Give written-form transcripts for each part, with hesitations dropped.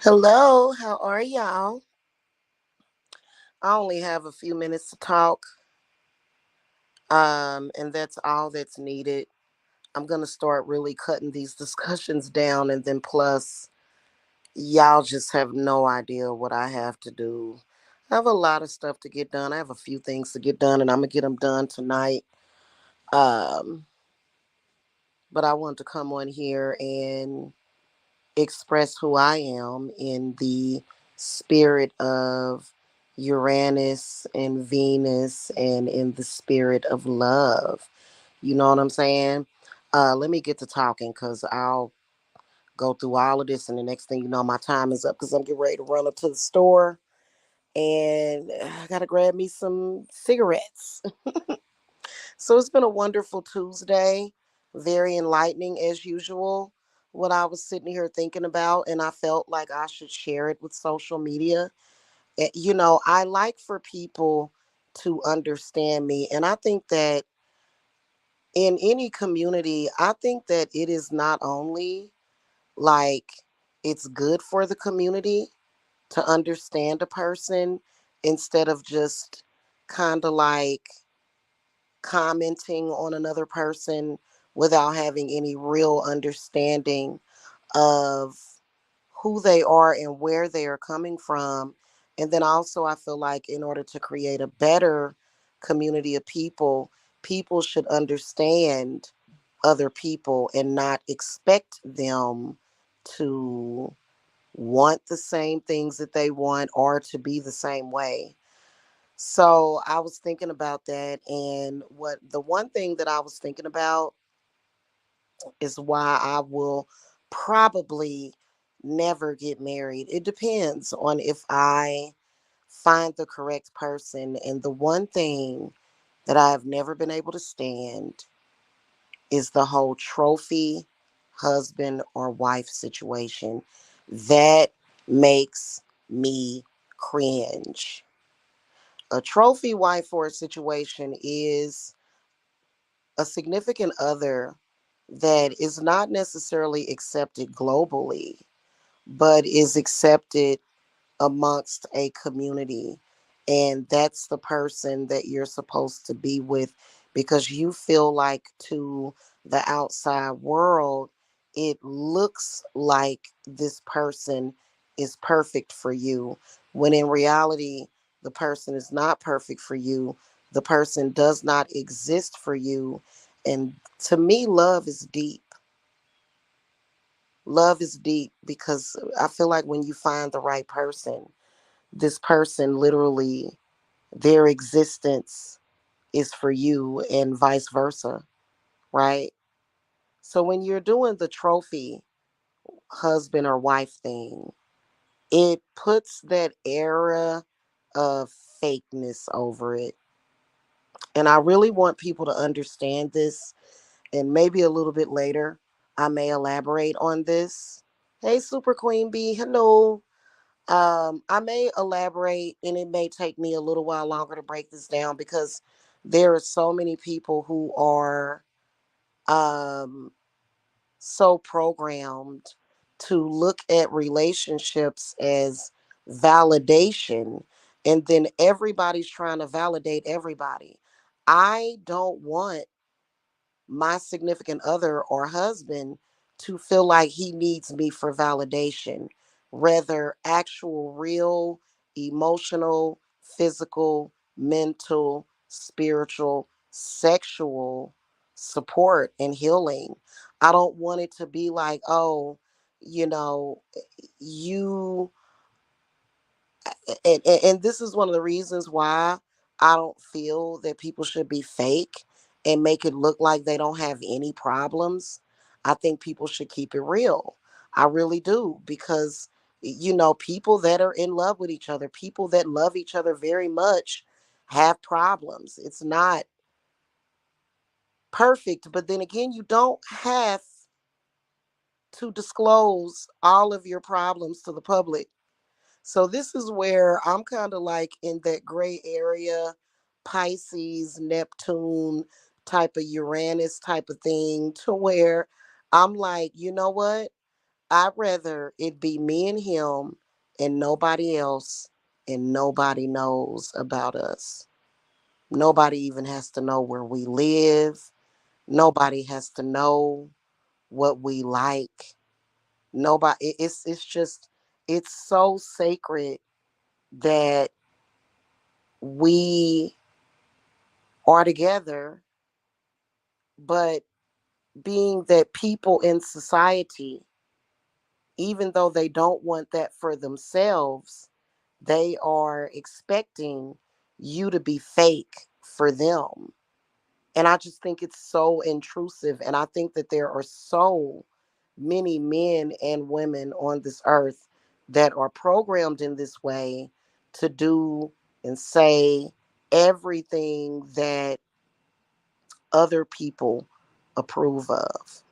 Hello, how are y'all? I only have a few minutes to talk, and that's all that's needed. I'm gonna start really cutting these discussions down, and then plus, y'all just have no idea what I have to do. I have a lot of stuff to get done. I have a few things to get done, and I'm gonna get them done tonight. Um, but I want to come on here and express who I am in the spirit of Uranus and Venus and in the spirit of love. You know what I'm saying? Let me get to talking because I'll go through all of this, and the next thing you know, my time is up because I'm getting ready to run up to the store and I got to grab me some cigarettes. So it's been a wonderful Tuesday, very enlightening as usual. What I was sitting here thinking about, and I felt like I should share it with social media. I like for people to understand me, and I think that in any community, I think that it is not only like it's good for the community to understand a person instead of just kind of like commenting on another person without having any real understanding of who they are and where they are coming from. And then also, I feel like in order to create a better community of people, people should understand other people and not expect them to want the same things that they want or to be the same way. So I was thinking about that, and what the one thing that I was thinking about is why I will probably never get married. It depends on if I find the correct person. And the one thing that I have never been able to stand is the whole trophy husband or wife situation. That makes me cringe. A trophy wife or a situation is a significant other that is not necessarily accepted globally, but is accepted amongst a community. And that's the person that you're supposed to be with because you feel like to the outside world, it looks like this person is perfect for you, when in reality, the person is not perfect for you. The person does not exist for you. And to me, love is deep. Love is deep because I feel like when you find the right person, this person literally, their existence is for you and vice versa, right? So when you're doing the trophy husband or wife thing, it puts that era of fakeness over it. And I really want people to understand this, and maybe a little bit later I may elaborate on this. Hey, Super Queen Bee, hello. I may elaborate, and it may take me a little while longer to break this down because there are so many people who are um, so programmed to look at relationships as validation, and then everybody's trying to validate everybody. I don't want my significant other or husband to feel like he needs me for validation. Rather, actual, real, emotional, physical, mental, spiritual, sexual support and healing. I don't want it to be like, oh, you know, you and this is one of the reasons why I don't feel that people should be fake and make it look like they don't have any problems. I think people should keep it real. I really do because people that are in love with each other, people that love each other very much have problems. It's not perfect, but then again, you don't have to disclose all of your problems to the public. So this is where I'm kind of like in that gray area, Pisces, Neptune type of Uranus type of thing, to where I'm like, you know what? I'd rather it be me and him and nobody else, and nobody knows about us. Nobody even has to know where we live. Nobody has to know what we like. Nobody, it's just, it's so sacred that we are together, but being that people in society, even though they don't want that for themselves, they are expecting you to be fake for them. And I just think it's so intrusive. And I think that there are so many men and women on this earth that are programmed in this way to do and say everything that other people approve of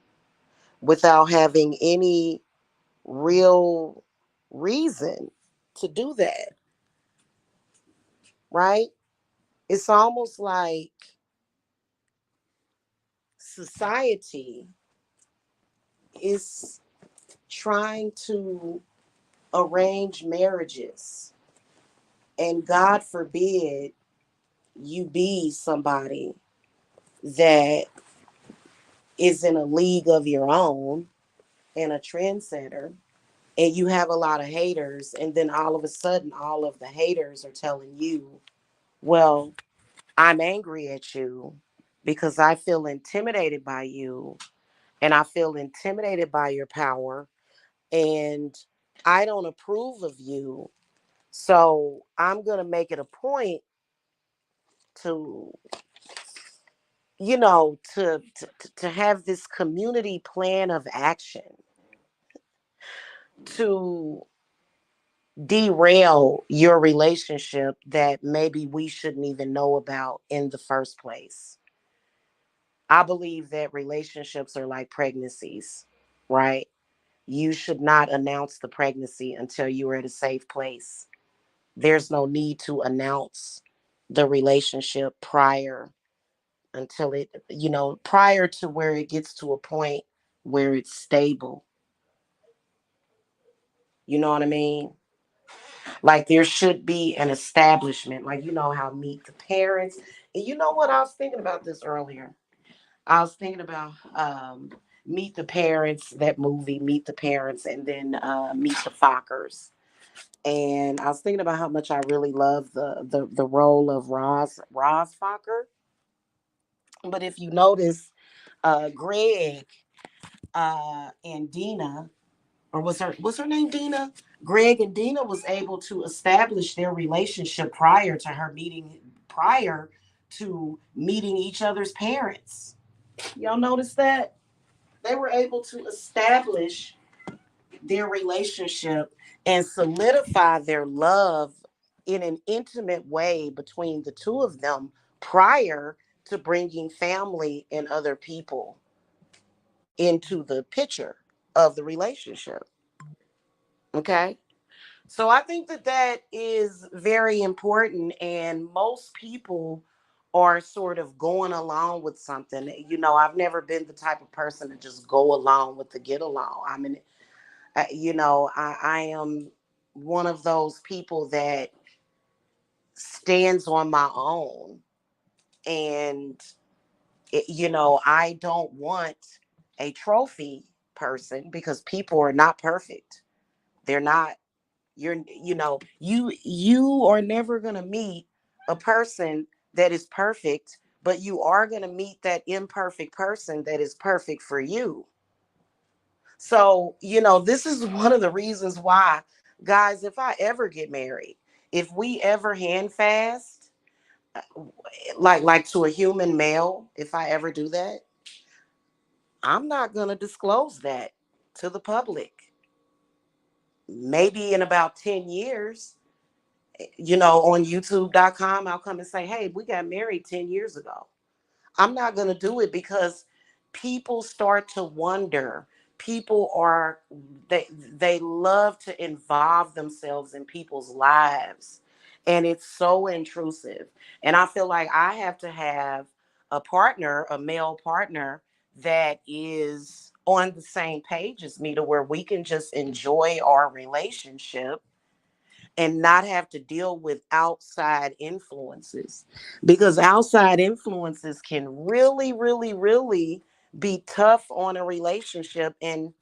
without having any real reason to do that, right? It's almost like society is trying to arrange marriages, and God forbid you be somebody that is in a league of your own and a trendsetter, and you have a lot of haters, and then all of a sudden all of the haters are telling you, well, I'm angry at you because I feel intimidated by you, and I feel intimidated by your power, and I don't approve of you. So I'm going to make it a point to, to have this community plan of action to derail your relationship that maybe we shouldn't even know about in the first place. I believe that relationships are like pregnancies, right? You should not announce the pregnancy until you are at a safe place. There's no need to announce the relationship until prior to where it gets to a point where it's stable. You know what I mean? Like there should be an establishment, like how Meet the Parents. And you know what? I was thinking about this earlier. I was thinking about Meet the Parents, that movie, Meet the Parents, and then Meet the Fockers. And I was thinking about how much I really love the role of Roz Fokker. But if you notice, Greg and Dina, or was her name Dina? Greg and Dina was able to establish their relationship prior to meeting each other's parents. Y'all notice that? They were able to establish their relationship and solidify their love in an intimate way between the two of them prior to bringing family and other people into the picture of the relationship. Okay. So I think that that is very important, and most people are sort of going along with something. I've never been the type of person to just go along with the get along. I mean, I am one of those people that stands on my own, and I don't want a trophy person because people are not perfect. They're not. You are never going to meet a person that is perfect, but you are going to meet that imperfect person that is perfect for you. So this is one of the reasons why, guys, if I ever get married, if we ever hand fast, like to a human male, if I ever do that, I'm not going to disclose that to the public. Maybe in about 10 years, on youtube.com, I'll come and say, hey, we got married 10 years ago. I'm not going to do it because people start to wonder. People are, they love to involve themselves in people's lives. And it's so intrusive. And I feel like I have to have a partner, a male partner that is on the same page as me to where we can just enjoy our relationship and not have to deal with outside influences, because outside influences can really, really, really be tough on a relationship. And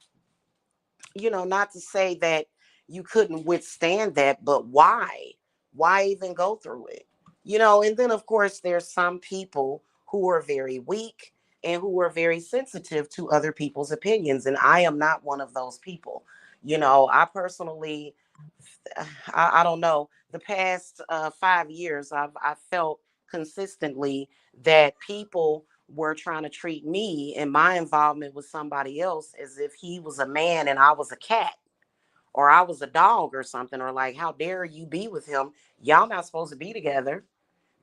not to say that you couldn't withstand that, but why even go through it? And then of course there's some people who are very weak and who are very sensitive to other people's opinions, and I am not one of those people. I personally, I don't know, the past 5 years, I felt consistently that people were trying to treat me and my involvement with somebody else as if he was a man and I was a cat, or I was a dog or something, or like, how dare you be with him? Y'all not supposed to be together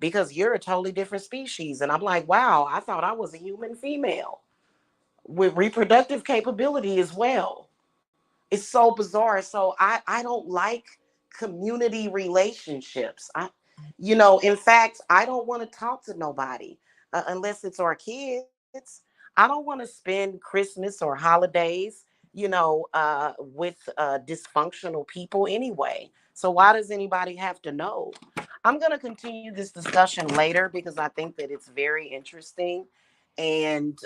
because you're a totally different species. And I'm like, wow, I thought I was a human female with reproductive capability as well. It's so bizarre. So I don't like community relationships. In fact, I don't want to talk to nobody unless it's our kids. I don't want to spend Christmas or holidays, with dysfunctional people anyway. So why does anybody have to know? I'm going to continue this discussion later because I think that it's very interesting. And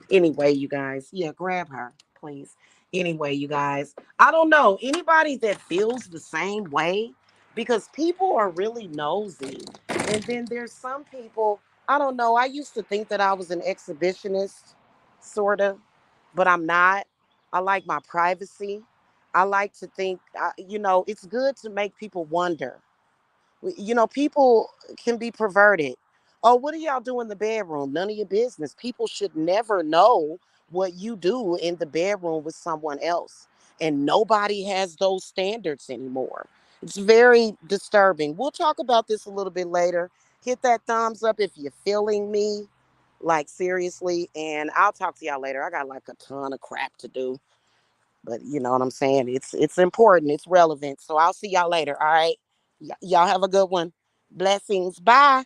anyway, you guys, yeah, grab her, please. Anyway, you guys, I don't know anybody that feels the same way, because people are really nosy. And then there's some people, I don't know. I used to think that I was an exhibitionist, sort of, but I'm not. I like my privacy. I like to think, it's good to make people wonder. People can be perverted. Oh, what do y'all do in the bedroom? None of your business. People should never know what you do in the bedroom with someone else. And nobody has those standards anymore. It's very disturbing. We'll talk about this a little bit later. Hit that thumbs up if you're feeling me, like seriously. And I'll talk to y'all later. I got like a ton of crap to do. But you know what I'm saying? It's important. It's relevant. So I'll see y'all later. All right. Y'all have a good one. Blessings. Bye.